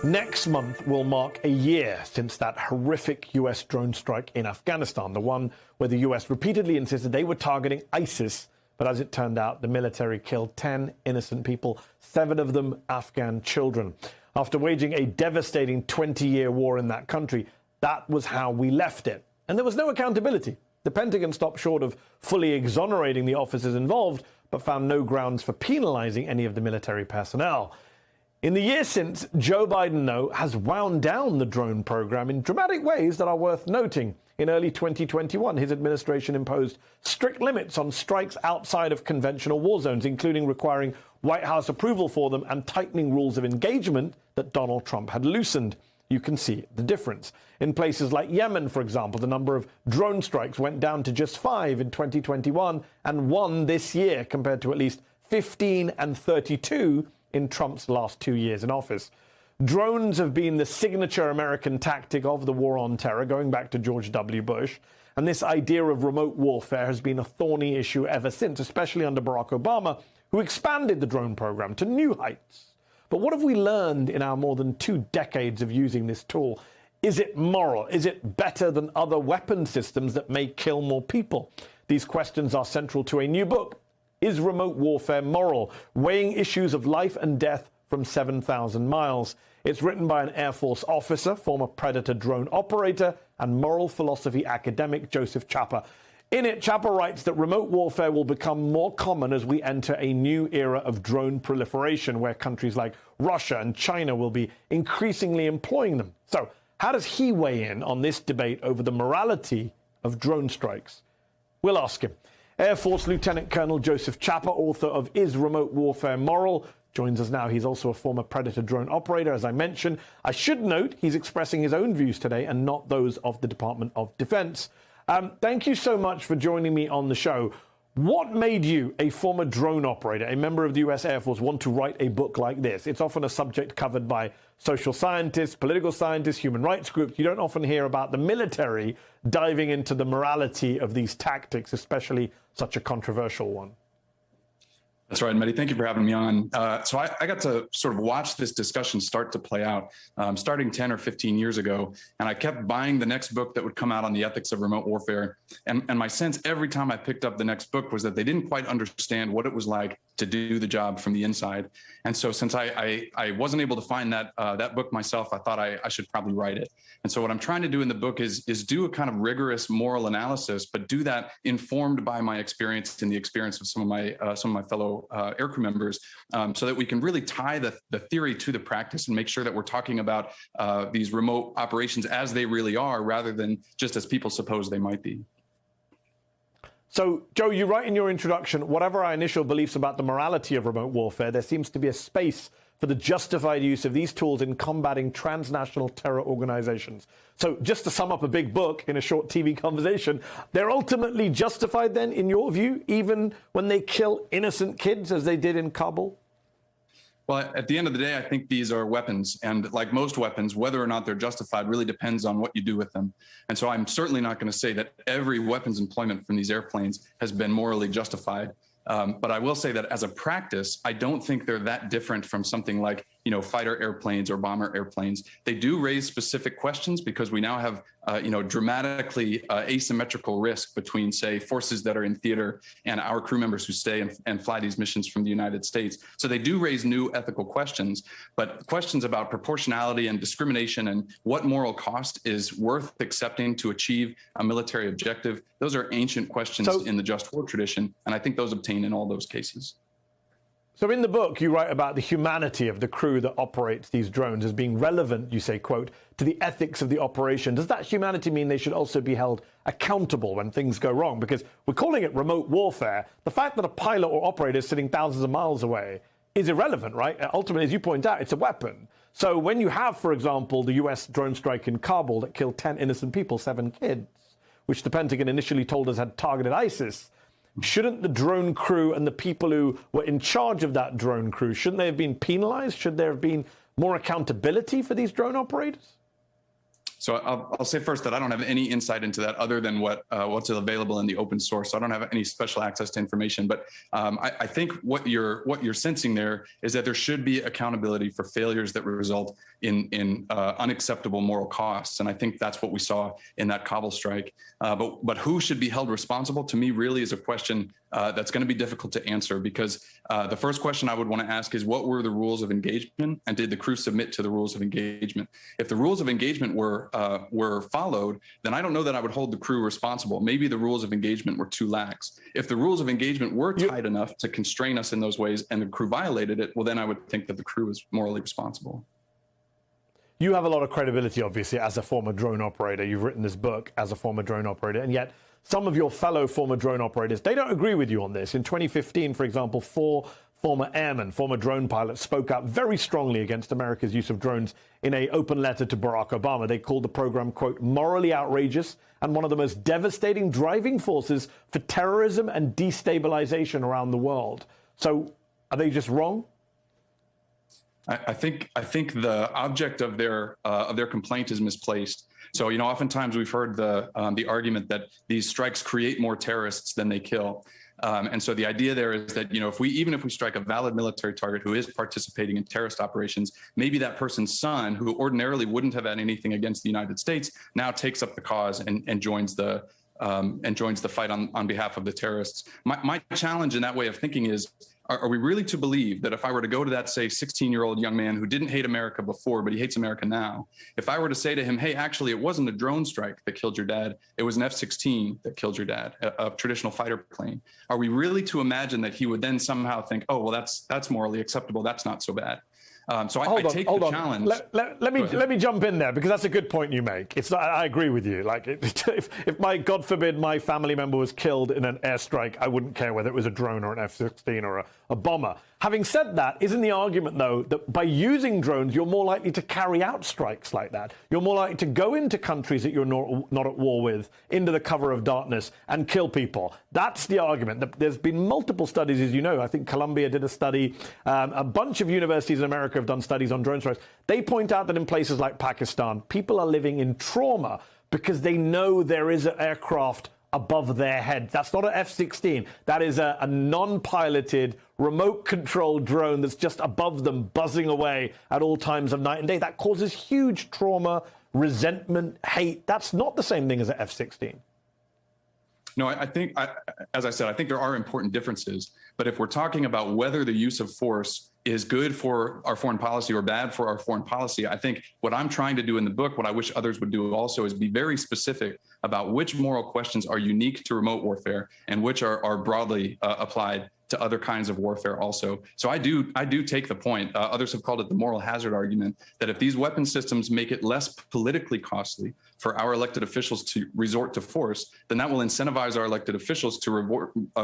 Next month will mark a year since that horrific US drone strike in Afghanistan, the one where the US repeatedly insisted they were targeting ISIS. But as it turned out, the military killed 10 innocent people, 7 of them Afghan children. After waging a devastating 20-year war in that country, that was how we left it. And there was no accountability. The Pentagon stopped short of fully exonerating the officers involved, but found no grounds for penalizing any of the military personnel. In the years since, Joe Biden, though, has wound down the drone program in dramatic ways that are worth noting. In early 2021, his administration imposed strict limits on strikes outside of conventional war zones, including requiring White House approval for them and tightening rules of engagement that Donald Trump had loosened. You can see the difference. In places like Yemen, for example, the number of drone strikes went down to just 5 in 2021 and 1 this year, compared to at least 15 and 32 in Trump's last 2 years in office. Drones have been the signature American tactic of the war on terror, going back to George W. Bush. And this idea of remote warfare has been a thorny issue ever since, especially under Barack Obama, who expanded the drone program to new heights. But what have we learned in our more than 2 decades of using this tool? Is it moral? Is it better than other weapon systems that may kill more people? These questions are central to a new book, Is Remote Warfare Moral? Weighing Issues of Life and Death from 7,000 Miles. It's written by an Air Force officer, former Predator drone operator, and moral philosophy academic Joseph Chapa. In it, Chapa writes that remote warfare will become more common as we enter a new era of drone proliferation, where countries like Russia and China will be increasingly employing them. So, how does he weigh in on this debate over the morality of drone strikes? We'll ask him. Air Force Lieutenant Colonel Joseph Chapa, author of Is Remote Warfare Moral?, joins us now. He's also a former Predator drone operator, as I mentioned. I should note he's expressing his own views today and not those of the Department of Defense. Thank you so much for joining me on the show. What made you, a former drone operator, a member of the US Air Force, want to write a book like this? It's often a subject covered by social scientists, political scientists, human rights groups. You don't often hear about the military diving into the morality of these tactics, especially such a controversial one. That's right, Mehdi. Thank you for having me on. So I got to sort of watch this discussion start to play out, starting 10 or 15 years ago. And I kept buying the next book that would come out on the ethics of remote warfare. And my sense every time I picked up the next book was that they didn't quite understand what it was like to do the job from the inside. And so since I wasn't able to find that book myself, I thought I should probably write it. And so what I'm trying to do in the book is do a kind of rigorous moral analysis, but do that informed by my experience and the experience of some of my fellow aircrew members, so that we can really tie the theory to the practice and make sure that we're talking about these remote operations as they really are, rather than just as people suppose they might be. So, Joe, you write in your introduction, whatever our initial beliefs about the morality of remote warfare, there seems to be a space for the justified use of these tools in combating transnational terror organizations. So just to sum up a big book in a short TV conversation, they're ultimately justified then, in your view, even when they kill innocent kids as they did in Kabul? Well, at the end of the day, I think these are weapons. And like most weapons, whether or not they're justified really depends on what you do with them. And so I'm certainly not going to say that every weapons employment from these airplanes has been morally justified. But I will say that as a practice, I don't think they're that different from something like, fighter airplanes or bomber airplanes. They do raise specific questions because we now have, dramatically asymmetrical risk between, say, forces that are in theater and our crew members who stay and fly these missions from the United States. So they do raise new ethical questions, but questions about proportionality and discrimination and what moral cost is worth accepting to achieve a military objective, those are ancient questions in the just war tradition, and I think those obtain in all those cases. So in the book, you write about the humanity of the crew that operates these drones as being relevant, you say, quote, to the ethics of the operation. Does that humanity mean they should also be held accountable when things go wrong? Because we're calling it remote warfare. The fact that a pilot or operator is sitting thousands of miles away is irrelevant, right? Ultimately, as you point out, it's a weapon. So when you have, for example, the US drone strike in Kabul that killed 10 innocent people, 7 kids, which the Pentagon initially told us had targeted ISIS, shouldn't the drone crew and the people who were in charge of that drone crew, shouldn't they have been penalized? Should there have been more accountability for these drone operators? So I'll say first that I don't have any insight into that other than what's available in the open source. So I don't have any special access to information. But I think what you're sensing there is that there should be accountability for failures that result in unacceptable moral costs. And I think that's what we saw in that Kabul strike. But who should be held responsible, to me, really is a question that's going to be difficult to answer, because the first question I would want to ask is, what were the rules of engagement, and did the crew submit to the rules of engagement? If the rules of engagement were followed, then I don't know that I would hold the crew responsible. Maybe the rules of engagement were too lax. If the rules of engagement were tight enough to constrain us in those ways and the crew violated it, well, then I would think that the crew is morally responsible. You have a lot of credibility, obviously, as a former drone operator. You've written this book as a former drone operator, and yet some of your fellow former drone operators, they don't agree with you on this. In 2015, for example, 4 former airmen, former drone pilots, spoke out very strongly against America's use of drones in an open letter to Barack Obama. They called the program, quote, morally outrageous and one of the most devastating driving forces for terrorism and destabilization around the world. So are they just wrong? I think the object of their complaint is misplaced. So, oftentimes we've heard the argument that these strikes create more terrorists than they kill. And so the idea there is that, even if we strike a valid military target who is participating in terrorist operations, maybe that person's son, who ordinarily wouldn't have had anything against the United States, now takes up the cause and joins the fight on behalf of the terrorists. My challenge in that way of thinking is, are we really to believe that if I were to go to that, say, 16-year-old young man who didn't hate America before, but he hates America now, if I were to say to him, hey, actually, it wasn't a drone strike that killed your dad, it was an F-16 that killed your dad, a traditional fighter plane, are we really to imagine that he would then somehow think, oh, well, that's morally acceptable, that's not so bad? So I take the challenge. Let me jump in there, because that's a good point you make. It's not, I agree with you. Like, if my, God forbid, my family member was killed in an airstrike, I wouldn't care whether it was a drone or an F-16 or a bomber. Having said that, isn't the argument, though, that by using drones, you're more likely to carry out strikes like that? You're more likely to go into countries that you're not at war with, into the cover of darkness, and kill people. That's the argument. There's been multiple studies, as you know. I think Columbia did a study. A bunch of universities in America have done studies on drone strikes. They point out that in places like Pakistan, people are living in trauma because they know there is an aircraft above their head. That's not an F-16. That is a non-piloted, remote-controlled drone that's just above them, buzzing away at all times of night and day. That causes huge trauma, resentment, hate. That's not the same thing as an F-16. No, I think, as I said, I think there are important differences. But if we're talking about whether the use of force is good for our foreign policy or bad for our foreign policy, I think what I'm trying to do in the book, what I wish others would do also, is be very specific about which moral questions are unique to remote warfare and which are broadly applied to other kinds of warfare also. So I do take the point, others have called it the moral hazard argument, that if these weapon systems make it less politically costly for our elected officials to resort to force, then that will incentivize our elected officials to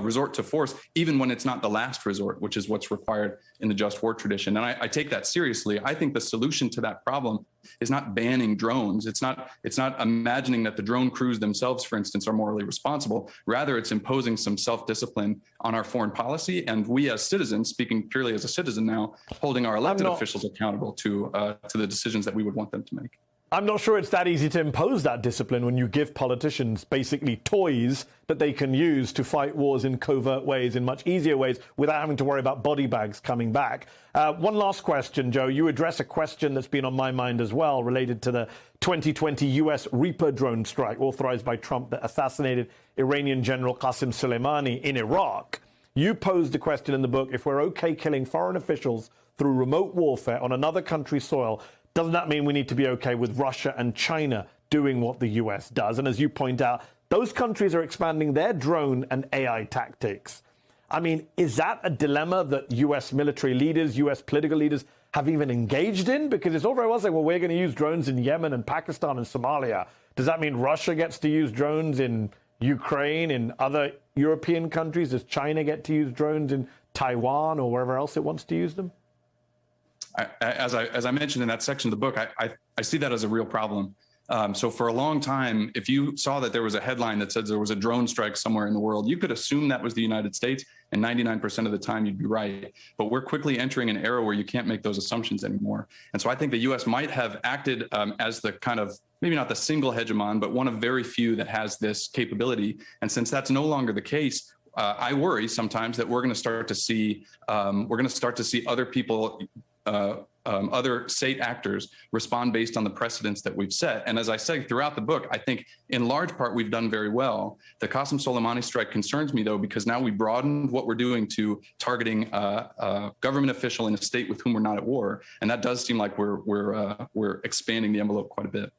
resort to force, even when it's not the last resort, which is what's required in the just war tradition. And I take that seriously. I think the solution to that problem is not banning drones. It's not imagining that the drone crews themselves, for instance, are morally responsible. Rather, it's imposing some self-discipline on our foreign policy, and we as citizens, speaking purely as a citizen now, holding our elected officials accountable to the decisions that we would want them to make. I'm not sure it's that easy to impose that discipline when you give politicians basically toys that they can use to fight wars in covert ways, in much easier ways, without having to worry about body bags coming back. One last question, Joe. You address a question that's been on my mind as well, related to the 2020 U.S. Reaper drone strike authorized by Trump that assassinated Iranian General Qasem Soleimani in Iraq. You posed the question in the book, if we're okay killing foreign officials through remote warfare on another country's soil, doesn't that mean we need to be okay with Russia and China doing what the U.S. does? And as you point out, those countries are expanding their drone and AI tactics. I mean, is that a dilemma that U.S. military leaders, U.S. political leaders have even engaged in? Because it's all very well saying, well, we're going to use drones in Yemen and Pakistan and Somalia. Does that mean Russia gets to use drones in Ukraine, in other European countries? Does China get to use drones in Taiwan or wherever else it wants to use them? As I mentioned in that section of the book, I see that as a real problem. So for a long time, if you saw that there was a headline that said there was a drone strike somewhere in the world, you could assume that was the United States, and 99% of the time you'd be right. But we're quickly entering an era where you can't make those assumptions anymore. And so I think the U.S. might have acted as the kind of maybe not the single hegemon, but one of very few that has this capability. And since that's no longer the case, I worry sometimes that we're going to start to see other people, other state actors respond based on the precedents that we've set. And as I say throughout the book, I think in large part we've done very well. The Qasem Soleimani strike concerns me, though, because now we broadened what we're doing to targeting a government official in a state with whom we're not at war, and that does seem like we're expanding the envelope quite a bit.